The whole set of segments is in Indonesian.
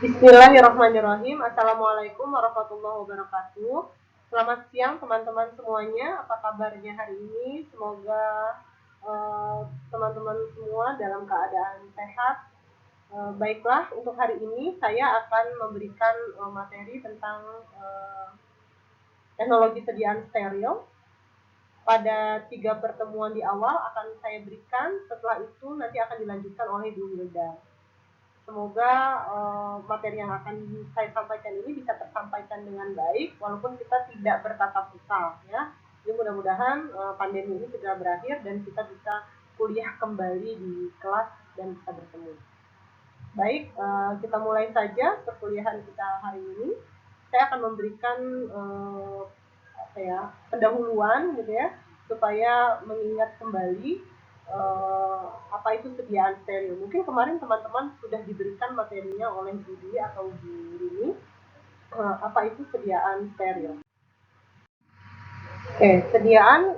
Bismillahirrahmanirrahim. Assalamualaikum warahmatullahi wabarakatuh. Selamat siang teman-teman semuanya. Apa kabarnya hari ini? Semoga teman-teman semua dalam keadaan sehat. Baiklah, untuk hari ini saya akan memberikan materi tentang teknologi sediaan stereo. Pada 3 pertemuan di awal akan saya berikan. Setelah itu nanti akan dilanjutkan oleh Bu Wilda. Semoga materi yang akan saya sampaikan ini bisa tersampaikan dengan baik, walaupun kita tidak bertatap muka, ya. Jadi mudah-mudahan pandemi ini segera berakhir dan kita bisa kuliah kembali di kelas dan bisa bertemu. Baik, kita mulai saja perkuliahan kita hari ini. Saya akan memberikan pendahuluan gitu ya, supaya mengingat kembali apa itu sediaan stereo. Mungkin kemarin teman-teman sudah diberikan materinya oleh Bu Dwi atau Bu Rini, apa itu sediaan stereo. Oke, sediaan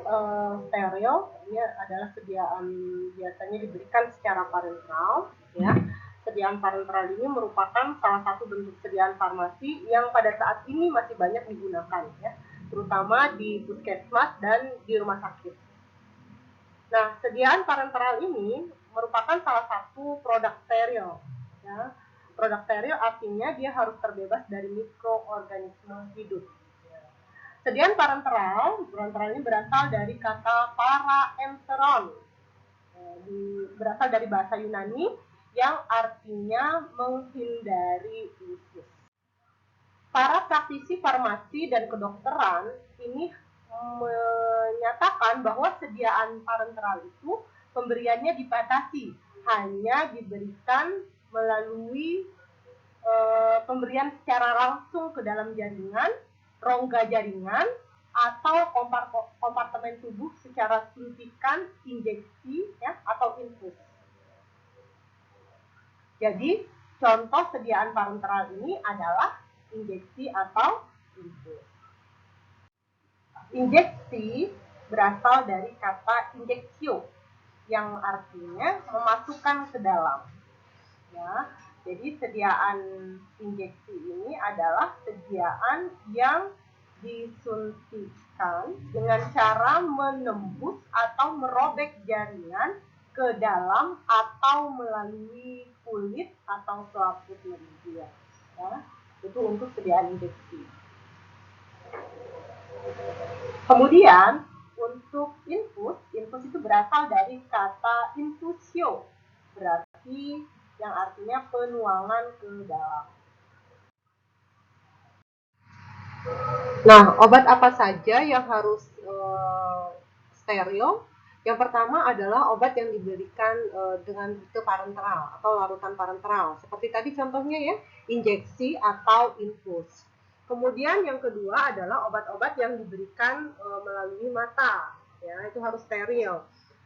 stereo ini adalah sediaan biasanya diberikan secara parenteral, ya. Sediaan parenteral ini merupakan salah satu bentuk sediaan farmasi yang pada saat ini masih banyak digunakan, ya, terutama di puskesmas dan di rumah sakit. Nah, sediaan parenteral ini merupakan salah satu produk steril, ya. Produk steril artinya dia harus terbebas dari mikroorganisme hidup. Sediaan parenteral ini berasal dari kata paraenteron, berasal dari bahasa Yunani yang artinya menghindari usus. Para praktisi farmasi dan kedokteran ini menyatakan bahwa sediaan parenteral itu pemberiannya dibatasi, hanya diberikan melalui pemberian secara langsung ke dalam jaringan, rongga jaringan, atau kompartemen tubuh secara suntikan, injeksi, ya, atau infus. Jadi contoh sediaan parenteral ini adalah injeksi atau infus. Injeksi berasal dari kata injeksio yang artinya memasukkan ke dalam, ya. Jadi sediaan injeksi ini adalah sediaan yang disuntikan dengan cara menembus atau merobek jaringan ke dalam atau melalui kulit atau selaput manusia, ya. Itu untuk sediaan injeksi. Kemudian untuk infus itu berasal dari kata infusio, berarti yang artinya penuangan ke dalam. Nah, obat apa saja yang harus steril? Yang pertama adalah obat yang diberikan dengan rute parenteral atau larutan parenteral. Seperti tadi contohnya ya, injeksi atau infus. Kemudian yang kedua adalah obat-obat yang diberikan melalui mata, ya, itu harus steril.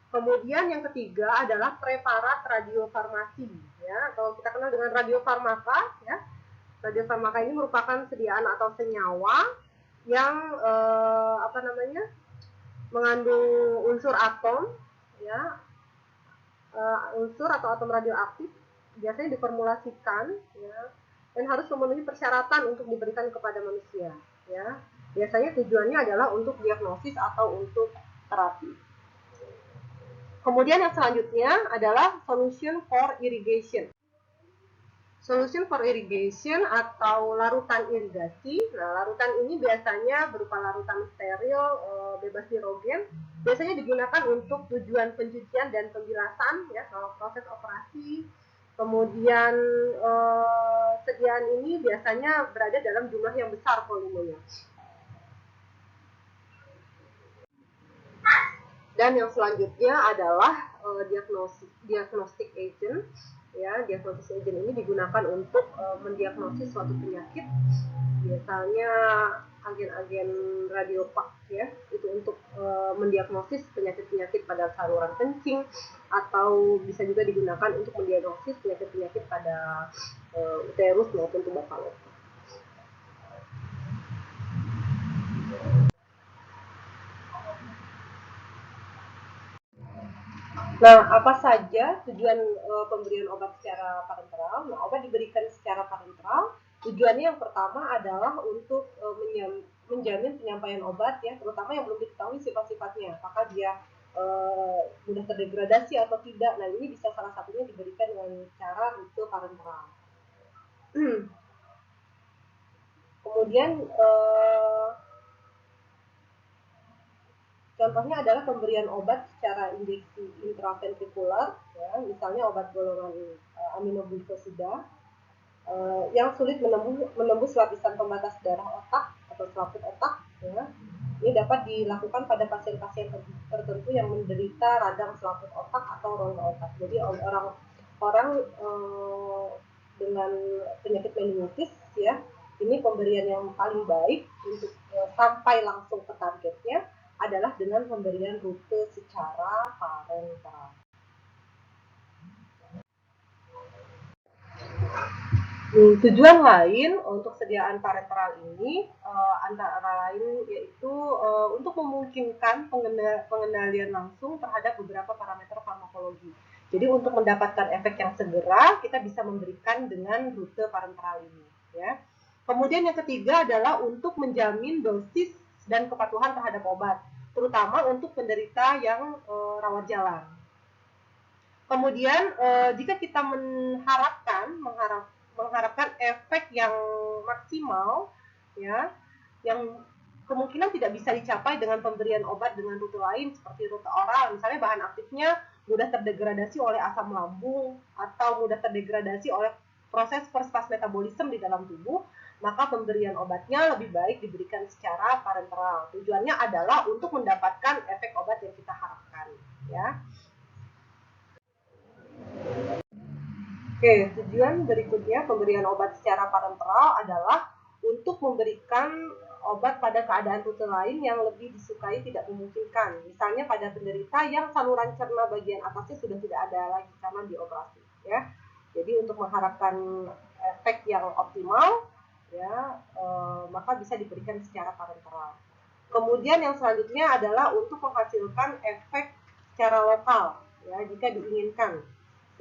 Kemudian yang ketiga adalah preparat radiofarmasi, ya, atau kita kenal dengan radiofarmaka, ya. Radiofarmaka ini merupakan sediaan atau senyawa yang mengandung unsur atom, ya, unsur atau atom radioaktif, biasanya diformulasikan, ya, dan harus memenuhi persyaratan untuk diberikan kepada manusia, ya. Biasanya tujuannya adalah untuk diagnosis atau untuk terapi. Kemudian yang selanjutnya adalah solution for irrigation. Solution for irrigation atau larutan irigasi. Nah, larutan ini biasanya berupa larutan steril, bebas nitrogen. Biasanya digunakan untuk tujuan pencucian dan pembilasan, ya, proses operasi. Kemudian sediaan ini biasanya berada dalam jumlah yang besar volumenya. Dan yang selanjutnya adalah diagnostic agent. Ya, diagnosis agent ini digunakan untuk mendiagnosis suatu penyakit, misalnya agen-agen radiopak, ya, itu untuk mendiagnosis penyakit-penyakit pada saluran kencing, atau bisa juga digunakan untuk mendiagnosis penyakit-penyakit pada uterus maupun tuba fallopian. Nah, apa saja tujuan pemberian obat secara parenteral? Nah, obat diberikan secara parenteral tujuannya yang pertama adalah untuk menjamin penyampaian obat ya, terutama yang belum diketahui sifat-sifatnya, apakah dia mudah terdegradasi atau tidak. Nah, ini bisa salah satunya diberikan dengan cara rute parenteral. Kemudian contohnya adalah pemberian obat secara injeksi intraventrikular, ya, misalnya obat golongan aminoglukosida yang sulit menembus lapisan pembatas darah otak atau selaput otak. Ya. Ini dapat dilakukan pada pasien-pasien tertentu yang menderita radang selaput otak atau rongga otak. Jadi orang-orang dengan penyakit meningitis, ya, ini pemberian yang paling baik untuk sampai langsung ke targetnya adalah dengan pemberian rute secara parenteral. Tujuan lain untuk sediaan parenteral ini antara lain yaitu untuk memungkinkan pengendalian langsung terhadap beberapa parameter farmakologi. Jadi untuk mendapatkan efek yang segera, kita bisa memberikan dengan rute parenteral ini. Ya. Kemudian yang ketiga adalah untuk menjamin dosis dan kepatuhan terhadap obat, terutama untuk penderita yang rawat jalan. Kemudian jika kita mengharapkan efek yang maksimal, ya, yang kemungkinan tidak bisa dicapai dengan pemberian obat dengan rute lain seperti rute oral, misalnya bahan aktifnya mudah terdegradasi oleh asam lambung atau mudah terdegradasi oleh proses first-pass metabolisme di dalam tubuh, maka pemberian obatnya lebih baik diberikan secara parenteral. Tujuannya adalah untuk mendapatkan efek obat yang kita harapkan, ya. Oke, tujuan berikutnya pemberian obat secara parenteral adalah untuk memberikan obat pada keadaan rute lain yang lebih disukai tidak memungkinkan. Misalnya pada penderita yang saluran cerna bagian atasnya sudah tidak ada lagi karena dioperasi. Ya, jadi untuk mengharapkan efek yang optimal, ya, maka bisa diberikan secara parenteral. Kemudian yang selanjutnya adalah untuk menghasilkan efek secara lokal, ya, jika diinginkan.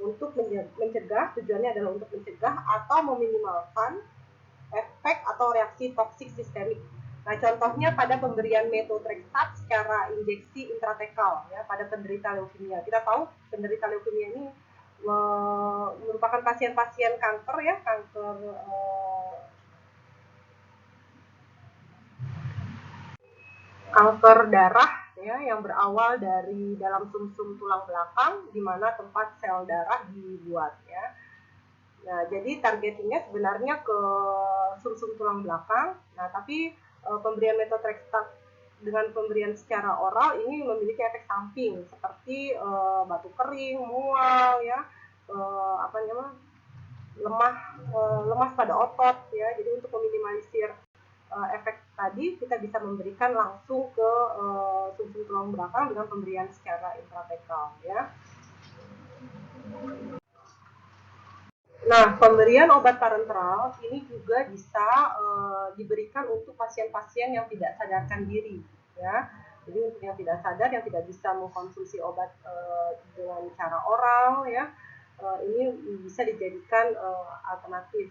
Untuk mencegah, tujuannya adalah untuk mencegah atau meminimalkan efek atau reaksi toksik sistemik. Nah, contohnya pada pemberian methotrexate secara injeksi intratekal, ya, pada penderita leukemia. Kita tahu penderita leukemia ini merupakan pasien-pasien kanker, ya, kanker darah, ya, yang berawal dari dalam sumsum tulang belakang, di mana tempat sel darah dibuat, ya. Nah, jadi targetingnya sebenarnya ke sumsum tulang belakang. Nah, tapi pemberian methotrexate dengan pemberian secara oral ini memiliki efek samping seperti batu kering, mual, ya, lemas pada otot, ya. Jadi untuk meminimalisir efek tadi, kita bisa memberikan langsung ke sumsum tulang belakang dengan pemberian secara intratekal, ya. Nah, pemberian obat parenteral ini juga bisa diberikan untuk pasien-pasien yang tidak sadarkan diri, ya. Jadi untuk yang tidak sadar, yang tidak bisa mengkonsumsi obat dengan cara oral, ya, ini bisa dijadikan alternatif.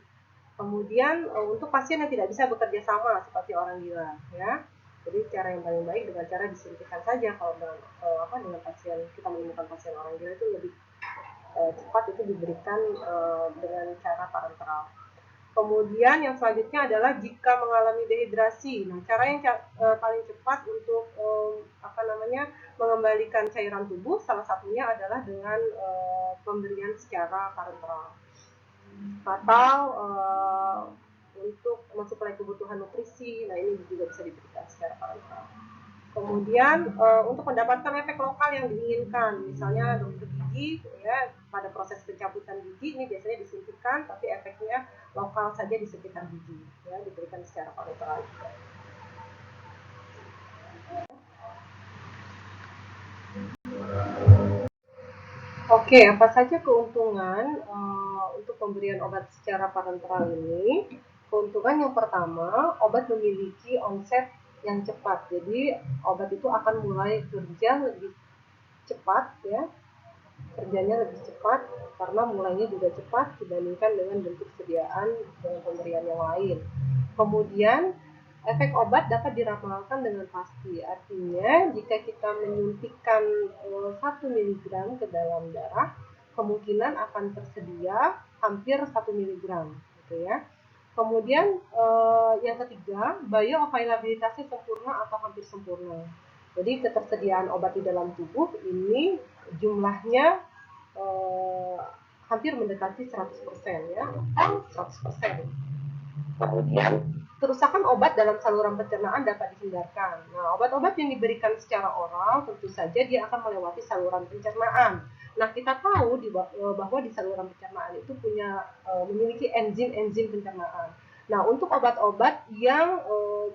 Kemudian untuk pasien yang tidak bisa bekerja sama seperti orang gila, ya. Jadi cara yang paling baik dengan cara disuntikan saja. Kalau dengan pasien, kita menemukan pasien orang gila itu lebih cepat itu diberikan dengan cara parenteral. Kemudian yang selanjutnya adalah jika mengalami dehidrasi. Nah, cara yang paling cepat untuk mengembalikan cairan tubuh salah satunya adalah dengan pemberian secara parenteral. Atau untuk mensuplai kebutuhan nutrisi, nah ini juga bisa diberikan secara parenteral. Kemudian untuk mendapatkan efek lokal yang diinginkan, misalnya dokter gigi, ya, pada proses pencabutan gigi ini biasanya disuntikkan, tapi efeknya lokal saja di sekitar gigi, ya, diberikan secara parenteral. Oke, apa saja keuntungan untuk pemberian obat secara parenteral ini? Keuntungan yang pertama, obat memiliki onset yang cepat. Jadi obat itu akan mulai kerja lebih cepat, ya, kerjanya lebih cepat. karena mulainya juga cepat dibandingkan dengan bentuk sediaan dengan pemberian yang lain. Kemudian efek obat dapat diramalkan dengan pasti. Artinya jika kita menyuntikkan 1 mg ke dalam darah, kemungkinan akan tersedia hampir 1 mg, gitu ya. Kemudian yang ketiga, bioavailabilitasnya sempurna atau hampir sempurna. Jadi ketersediaan obat di dalam tubuh ini jumlahnya hampir mendekati 100% ya, 100%. Kemudian kerusakan obat dalam saluran pencernaan dapat dihindarkan. Nah, obat-obat yang diberikan secara oral tentu saja dia akan melewati saluran pencernaan. Nah, kita tahu bahwa di saluran pencernaan itu memiliki enzim-enzim pencernaan. Nah, untuk obat-obat yang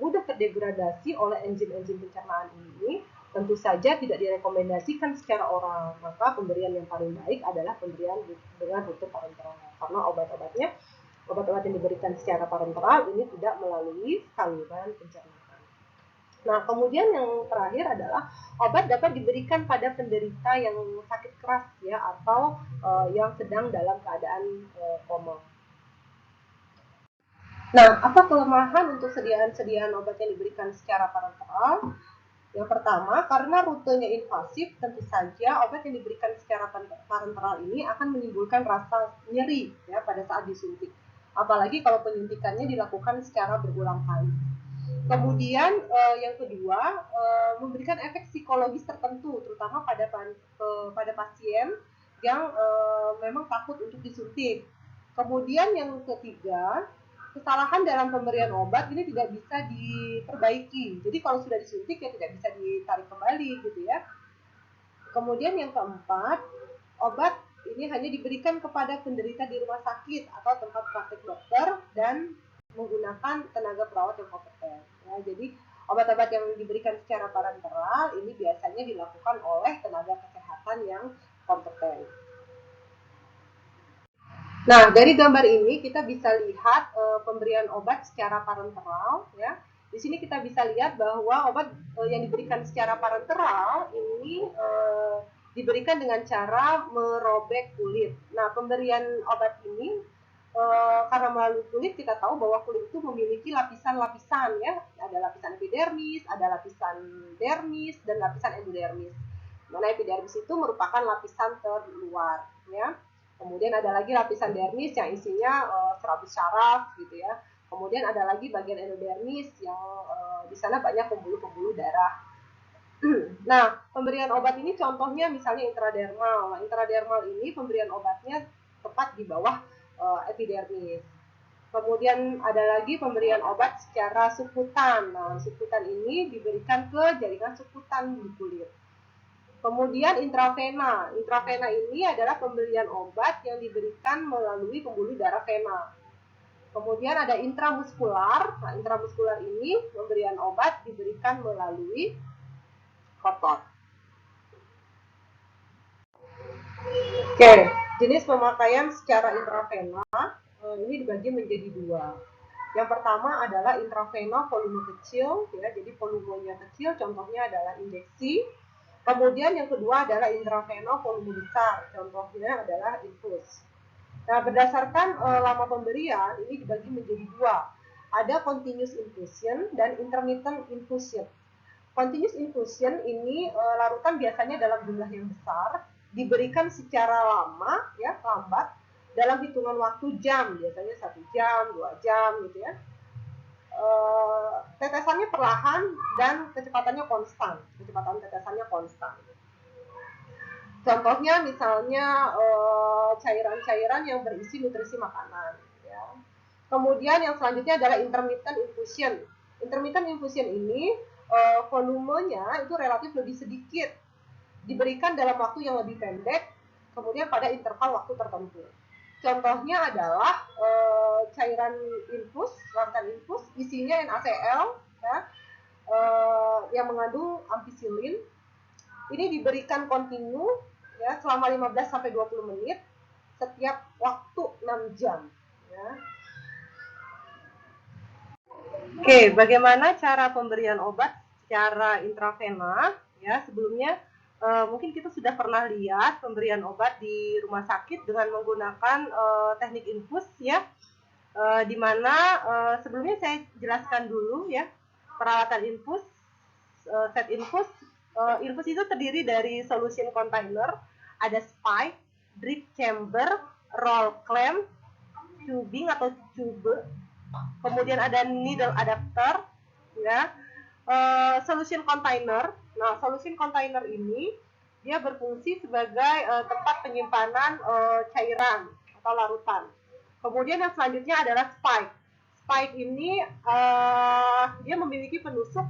mudah terdegradasi oleh enzim-enzim pencernaan ini, tentu saja tidak direkomendasikan secara oral. Maka pemberian yang paling baik adalah pemberian dengan rute parenteral. Karena obat-obat yang diberikan secara parenteral ini tidak melalui saluran pencernaan. Nah, kemudian yang terakhir adalah obat dapat diberikan pada penderita yang sakit keras ya, atau yang sedang dalam keadaan koma. Nah, apa kelemahan untuk sediaan obat yang diberikan secara parenteral? Yang pertama, karena rutenya invasif, tentu saja obat yang diberikan secara parenteral ini akan menimbulkan rasa nyeri ya pada saat disuntik. Apalagi kalau penyuntikannya dilakukan secara berulang kali. Kemudian yang kedua, memberikan efek psikologis tertentu, terutama pada pasien yang memang takut untuk disuntik. Kemudian yang ketiga, kesalahan dalam pemberian obat ini tidak bisa diperbaiki. Jadi kalau sudah disuntik ya tidak bisa ditarik kembali gitu ya. Kemudian yang keempat, obat ini hanya diberikan kepada penderita di rumah sakit atau tempat praktik dokter dan menggunakan tenaga perawat yang kompeten. Ya, jadi obat-obat yang diberikan secara parenteral ini biasanya dilakukan oleh tenaga kesehatan yang kompeten. Nah, dari gambar ini kita bisa lihat pemberian obat secara parenteral ya. Di sini kita bisa lihat bahwa obat yang diberikan secara parenteral ini diberikan dengan cara merobek kulit. Nah, pemberian obat ini karena melalui kulit kita tahu bahwa kulit itu memiliki lapisan-lapisan ya. Ada lapisan epidermis, ada lapisan dermis, dan lapisan endodermis. Mana epidermis itu merupakan lapisan terluar ya. Kemudian ada lagi lapisan dermis yang isinya serabut syaraf gitu ya. Kemudian ada lagi bagian endodermis yang di sana banyak pembuluh-pembuluh darah. Nah, pemberian obat ini contohnya misalnya intradermal. Nah, intradermal ini pemberian obatnya tepat di bawah epidermis. Kemudian ada lagi pemberian obat secara subkutan. Nah, subkutan ini diberikan ke jaringan subkutan di kulit. Kemudian intravena. Intravena ini adalah pemberian obat yang diberikan melalui pembuluh darah vena. Kemudian ada intramuskular. Nah, intramuskular ini pemberian obat diberikan melalui otot. Oke, jenis pemakaian secara intravena ini dibagi menjadi dua. Yang pertama adalah intravena volume kecil, ya, jadi volumenya kecil, contohnya adalah injeksi. Kemudian yang kedua adalah intravena volume besar, contohnya adalah infus. Nah, berdasarkan lama pemberian ini dibagi menjadi dua. Ada continuous infusion dan intermittent infusion. Continuous infusion ini larutan biasanya dalam jumlah yang besar, diberikan secara lama, ya, lambat, dalam hitungan waktu jam, biasanya 1 jam, 2 jam gitu ya. Tetesannya perlahan dan kecepatannya konstan. Kecepatan tetesannya konstan. Contohnya misalnya cairan-cairan yang berisi nutrisi makanan. Ya. Kemudian yang selanjutnya adalah intermittent infusion. Intermittent infusion ini volumenya itu relatif lebih sedikit, diberikan dalam waktu yang lebih pendek, kemudian pada interval waktu tertentu. Contohnya adalah cairan infus, larutan infus, isinya NaCl, ya, yang mengandung ampicillin. Ini diberikan kontinu ya, selama 15-20 menit setiap waktu 6 jam. Ya. Oke, bagaimana cara pemberian obat secara intravena? Ya, sebelumnya Mungkin kita sudah pernah lihat pemberian obat di rumah sakit dengan menggunakan teknik infus ya, di mana sebelumnya saya jelaskan dulu ya peralatan infus. Set infus, infus itu terdiri dari solution container, ada spike, drip chamber, roll clamp, tubing atau tube, kemudian ada needle adapter ya. Solution container. Nah, solution container ini dia berfungsi sebagai tempat penyimpanan cairan atau larutan. Kemudian yang selanjutnya adalah spike. Spike ini dia memiliki penusuk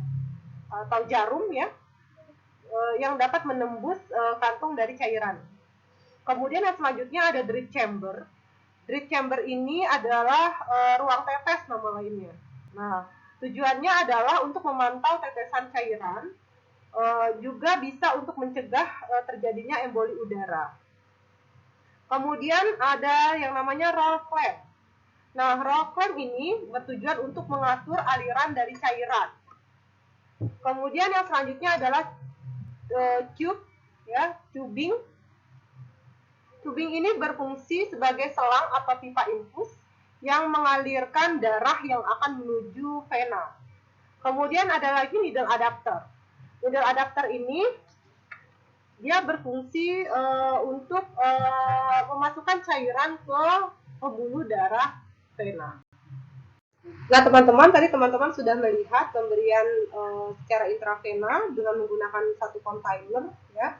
atau jarum ya, yang dapat menembus kantung dari cairan. Kemudian yang selanjutnya ada drip chamber. Drip chamber ini adalah ruang tetes nama lainnya. Nah, tujuannya adalah untuk memantau tetesan cairan, juga bisa untuk mencegah terjadinya emboli udara. Kemudian ada yang namanya roll clamp. Nah, roll clamp ini bertujuan untuk mengatur aliran dari cairan. Kemudian yang selanjutnya adalah tube, ya, tubing. Tubing ini berfungsi sebagai selang atau pipa infus yang mengalirkan darah yang akan menuju vena. Kemudian ada lagi needle adapter. Needle adapter ini dia berfungsi untuk memasukkan cairan ke pembuluh darah vena. Nah, teman-teman, tadi teman-teman sudah melihat pemberian secara intravena dengan menggunakan satu container ya.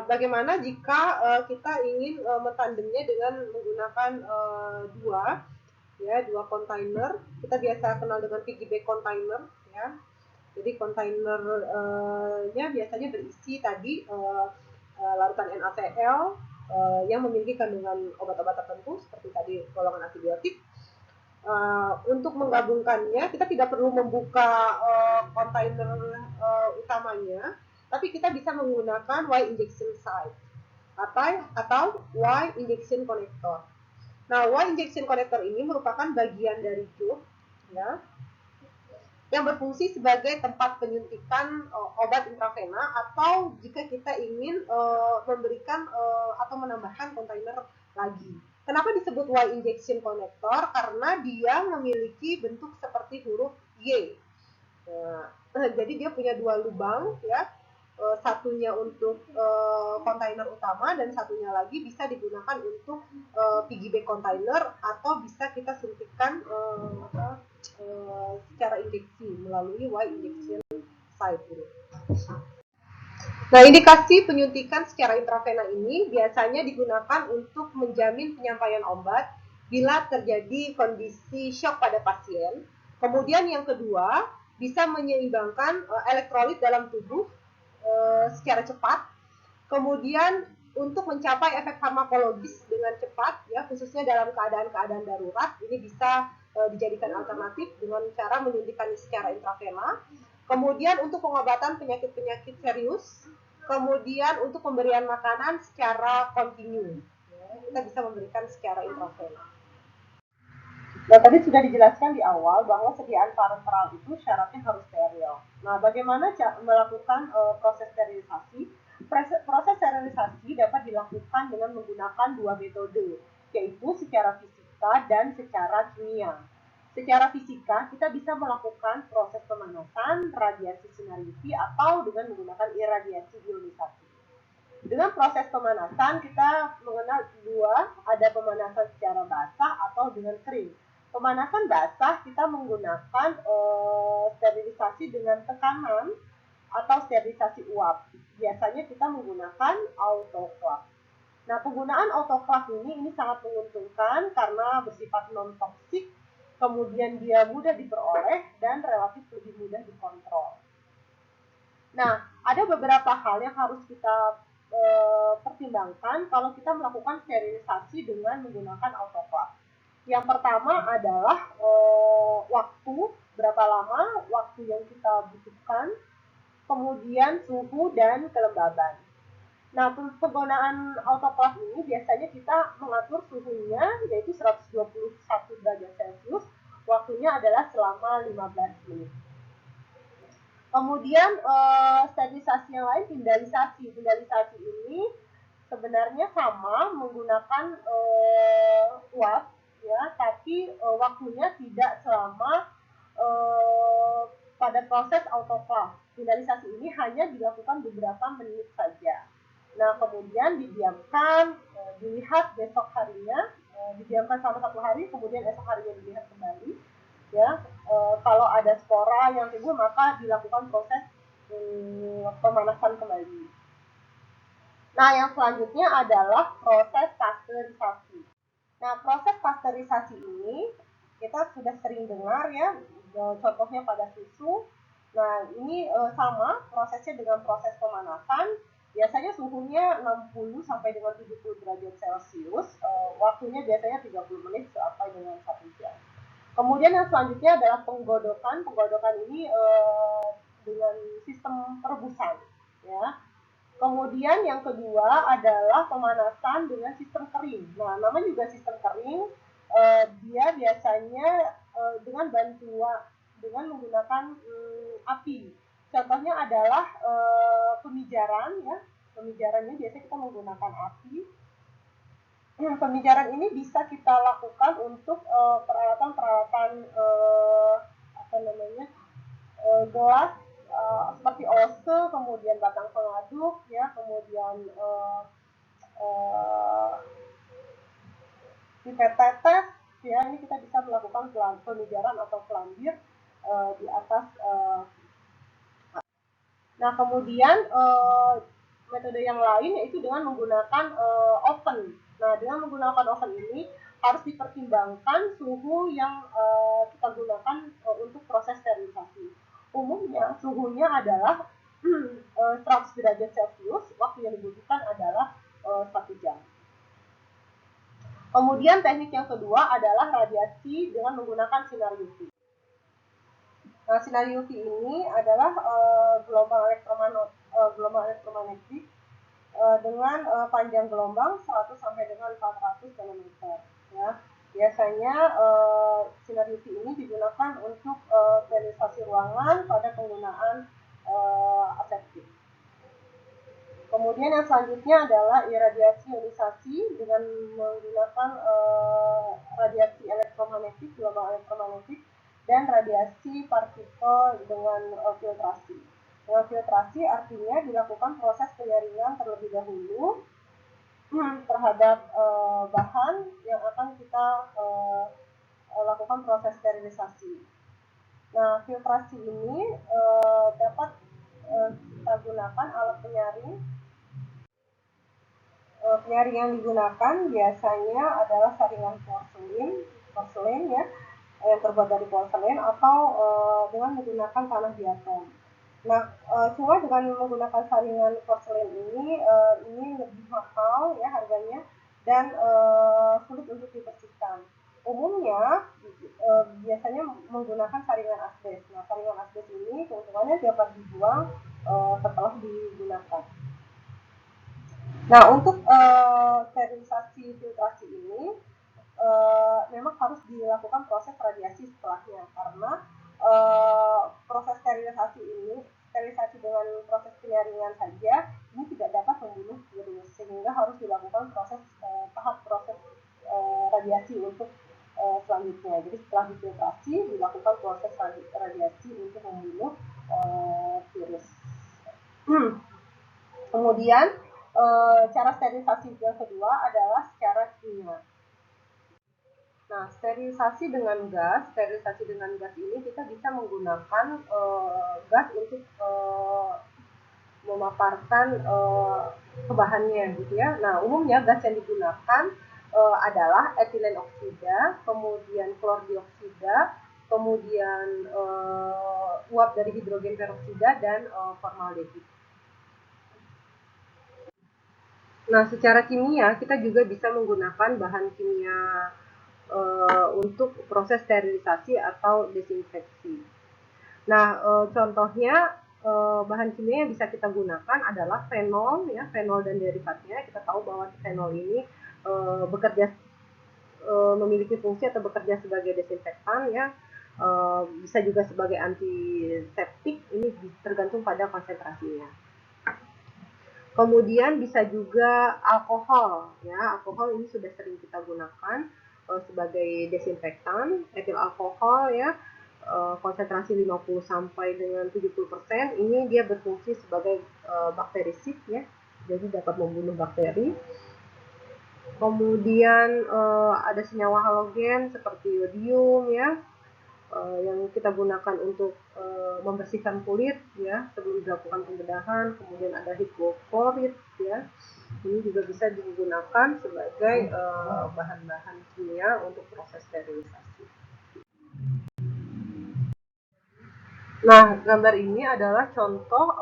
Bagaimana jika kita ingin mentandemnya dengan menggunakan dua container. Kita biasa kenal dengan piggy bank container ya. Jadi kontainernya biasanya berisi tadi larutan NaCl yang memiliki kandungan obat-obat tertentu seperti tadi golongan antibiotik. Untuk menggabungkannya kita tidak perlu membuka kontainer utamanya, tapi kita bisa menggunakan Y injection site atau Y injection connector. Nah, Y injection connector ini merupakan bagian dari tube ya, yang berfungsi sebagai tempat penyuntikan obat intravena, atau jika kita ingin memberikan atau menambahkan kontainer lagi. Kenapa disebut Y injection connector? Karena dia memiliki bentuk seperti huruf Y. Jadi dia punya dua lubang ya, satunya untuk kontainer utama dan satunya lagi bisa digunakan untuk piggy bank container, atau bisa kita suntikan secara injeksi melalui Y injection site ini. Nah, indikasi penyuntikan secara intravena ini biasanya digunakan untuk menjamin penyampaian obat bila terjadi kondisi shock pada pasien. Kemudian yang kedua, bisa menyeimbangkan elektrolit dalam tubuh secara cepat. Kemudian untuk mencapai efek farmakologis dengan cepat, ya, khususnya dalam keadaan-keadaan darurat, ini bisa dijadikan alternatif dengan cara menyuntikkan secara intravena. Kemudian untuk pengobatan penyakit-penyakit serius, kemudian untuk pemberian makanan secara kontinu, ya, kita bisa memberikan secara intravena. Nah, tadi sudah dijelaskan di awal bahwa sediaan parenteral itu syaratnya harus steril. Nah, bagaimana melakukan proses sterilisasi? Proses sterilisasi dapat dilakukan dengan menggunakan dua metode, yaitu secara fisika dan secara kimia. Secara fisika, kita bisa melakukan proses pemanasan, radiasi sinar UV, atau dengan menggunakan iradiasi ionisasi. Dengan proses pemanasan, kita mengenal dua, ada pemanasan secara basah atau dengan kering. Pemanasan basah kita menggunakan sterilisasi dengan tekanan atau sterilisasi uap. Biasanya kita menggunakan autoclave. Nah, penggunaan autoclave ini sangat menguntungkan karena bersifat non-toksik, kemudian dia mudah diperoleh dan relatif lebih mudah dikontrol. Nah, ada beberapa hal yang harus kita pertimbangkan kalau kita melakukan sterilisasi dengan menggunakan autoclave. Yang pertama adalah waktu, berapa lama waktu yang kita butuhkan, kemudian suhu dan kelembaban. Nah, penggunaan autoclave ini biasanya kita mengatur suhunya yaitu 121 derajat Celcius, waktunya adalah selama 15 menit. Kemudian sterilisasi yang lain, finalisasi. Finalisasi ini sebenarnya sama, menggunakan uap, ya, tapi waktunya tidak selama pada proses autoclave. Finalisasi ini hanya dilakukan beberapa menit saja. Nah, kemudian didiamkan, dilihat besok harinya, didiamkan selama 1 hari, kemudian esok harinya dilihat kembali. Ya, kalau ada spora yang timbul maka dilakukan proses pemanasan kembali. Nah, yang selanjutnya adalah proses pasteurisasi. Nah, proses pasteurisasi ini kita sudah sering dengar ya, contohnya pada susu. Nah, ini sama prosesnya dengan proses pemanasan. Biasanya suhunya 60 sampai dengan 70 derajat Celcius. Waktunya biasanya 30 menit sampai dengan 1 jam. Kemudian yang selanjutnya adalah penggodokan. Penggodokan ini dengan sistem perebusan, ya. Kemudian yang kedua adalah pemanasan dengan sistem kering. Nah, namanya juga sistem kering. Dia biasanya dengan menggunakan api. Contohnya adalah pemijaran, ya. Pemijarannya biasanya kita menggunakan api. Pemijaran ini bisa kita lakukan untuk peralatan-peralatan apa namanya, gelas seperti ose, kemudian batang pengaduk, ya, kemudian pipet tetes, ya, ini kita bisa melakukan pemijaran atau pelambir di atas. Nah, kemudian metode yang lain yaitu dengan menggunakan oven. Nah, dengan menggunakan oven ini harus dipertimbangkan suhu yang kita gunakan untuk proses sterilisasi. Umumnya suhunya adalah 100 derajat Celcius, waktu yang dibutuhkan adalah 1 jam. Kemudian teknik yang kedua adalah radiasi dengan menggunakan sinar UV. Nah, sinar UV ini adalah gelombang elektromagnetik dengan panjang gelombang 100 sampai dengan 400 nanometer. Ya. Biasanya sinar UV ini digunakan untuk sterilisasi ruangan pada penggunaan aseptik. Kemudian yang selanjutnya adalah iradiasi ionisasi dengan menggunakan radiasi elektromagnetik, gelombang elektromagnetik, dan radiasi partikel dengan filtrasi. Dengan filtrasi artinya dilakukan proses penyaringan terlebih dahulu terhadap bahan yang akan kita lakukan proses sterilisasi. Nah, filtrasi ini dapat kita gunakan alat penyaring. Penyaring yang digunakan biasanya adalah saringan porselen, ya, yang terbuat dari porselen, atau dengan menggunakan tanah diatom. Nah, cuma dengan menggunakan saringan porselen ini lebih mahal, ya, harganya, dan sulit untuk dibersihkan. Umumnya biasanya menggunakan saringan asbes. Nah, saringan asbes ini keuntungannya dapat dibuang setelah digunakan. Nah, untuk sterilisasi filtrasi ini memang harus dilakukan proses radiasi setelahnya, karena proses sterilisasi dengan proses penyaringan saja ini tidak dapat membunuh virus, sehingga harus dilakukan tahap proses radiasi untuk selanjutnya. Jadi setelah difiltrasi dilakukan proses radiasi untuk membunuh virus. Kemudian cara sterilisasi yang kedua adalah secara kimia. Nah, sterilisasi dengan gas ini kita bisa menggunakan gas untuk memaparkan bahannya, gitu ya. Nah, umumnya gas yang digunakan adalah etilen oksida, kemudian klor dioksida, kemudian uap dari hidrogen peroksida, dan formaldehid. Nah, secara kimia kita juga bisa menggunakan bahan kimia untuk proses sterilisasi atau desinfeksi. Nah, contohnya bahan kimia yang bisa kita gunakan adalah fenol, ya, fenol dan derivatnya. Kita tahu bahwa fenol ini memiliki fungsi atau bekerja sebagai desinfektan, ya. bisa juga sebagai antiseptik, ini tergantung pada konsentrasinya. Kemudian bisa juga alkohol, ya alkohol ini sudah sering kita gunakan sebagai desinfektan, etil alkohol ya, konsentrasi 50 sampai dengan 70%, ini dia berfungsi sebagai bakterisid ya, jadi dapat membunuh bakteri. Kemudian ada senyawa halogen seperti yodium ya, yang kita gunakan untuk membersihkan kulit ya sebelum dilakukan pembedahan. Kemudian ada hidroklorid ya, ini juga bisa digunakan sebagai bahan-bahan kimia untuk proses sterilisasi. Nah, gambar ini adalah contoh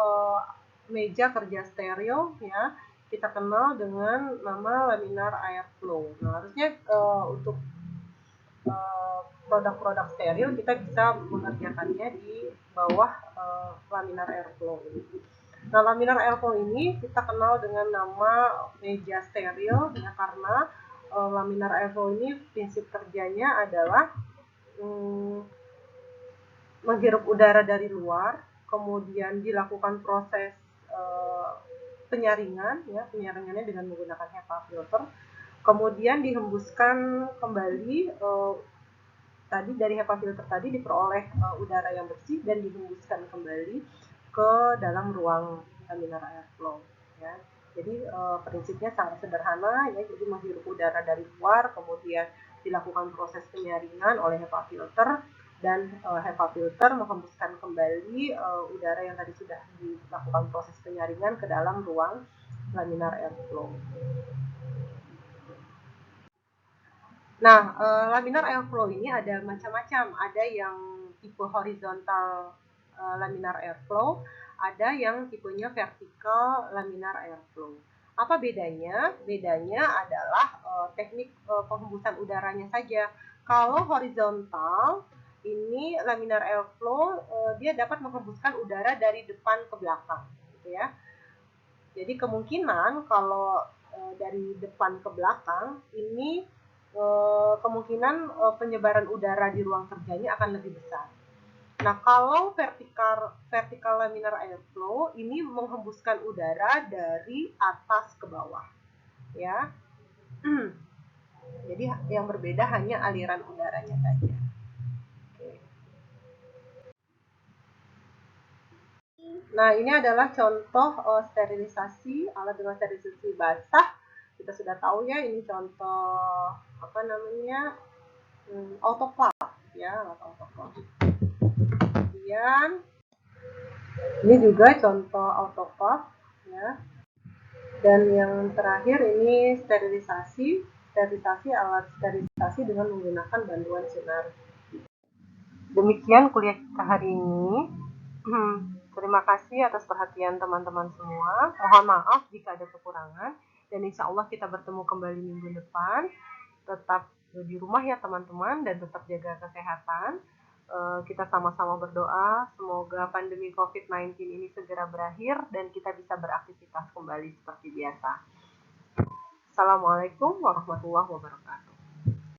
meja kerja stereo ya, kita kenal dengan nama laminar airflow. Nah, harusnya untuk produk-produk stereo kita bisa mengerjakannya di bawah laminar airflow ini. Nah, laminar airflow ini kita kenal dengan nama meja stereo ya, karena laminar airflow ini prinsip kerjanya adalah menghirup udara dari luar, kemudian dilakukan proses penyaringan ya, penyaringannya dengan menggunakan HEPA filter, kemudian dihembuskan kembali tadi dari HEPA filter tadi diperoleh udara yang bersih dan dihembuskan kembali ke dalam ruang laminar airflow ya. Jadi prinsipnya sangat sederhana ya, jadi menghirup udara dari luar, kemudian dilakukan proses penyaringan oleh HEPA filter, dan HEPA filter menghembuskan kembali udara yang tadi sudah dilakukan proses penyaringan ke dalam ruang laminar airflow. Nah, laminar airflow ini ada macam-macam. Ada yang tipe horizontal laminar airflow, ada yang tipenya vertikal laminar airflow. Apa bedanya? Bedanya adalah teknik penghembusan udaranya saja. Kalau horizontal ini laminar airflow, dia dapat menghembuskan udara dari depan ke belakang, gitu ya. Jadi kemungkinan kalau dari depan ke belakang ini kemungkinan penyebaran udara di ruang kerjanya akan lebih besar. Nah, kalau vertikal laminar airflow ini menghembuskan udara dari atas ke bawah, ya. Jadi yang berbeda hanya aliran udaranya saja. Nah, ini adalah contoh sterilisasi, alat dengan sterilisasi basah. Kita sudah tahu ya, ini contoh apa namanya, autoclave ya, alat autoclave. Kemudian ini juga contoh autoclave ya. Dan yang terakhir ini sterilisasi alat sterilisasi dengan menggunakan bantuan sinar. Demikian kuliah kita hari ini. Terima kasih atas perhatian teman-teman semua. Mohon maaf jika ada kekurangan. Dan insya Allah kita bertemu kembali minggu depan. Tetap di rumah ya teman-teman, dan tetap jaga kesehatan. Kita sama-sama berdoa semoga pandemi COVID-19 ini segera berakhir dan kita bisa beraktivitas kembali seperti biasa. Assalamualaikum warahmatullahi wabarakatuh.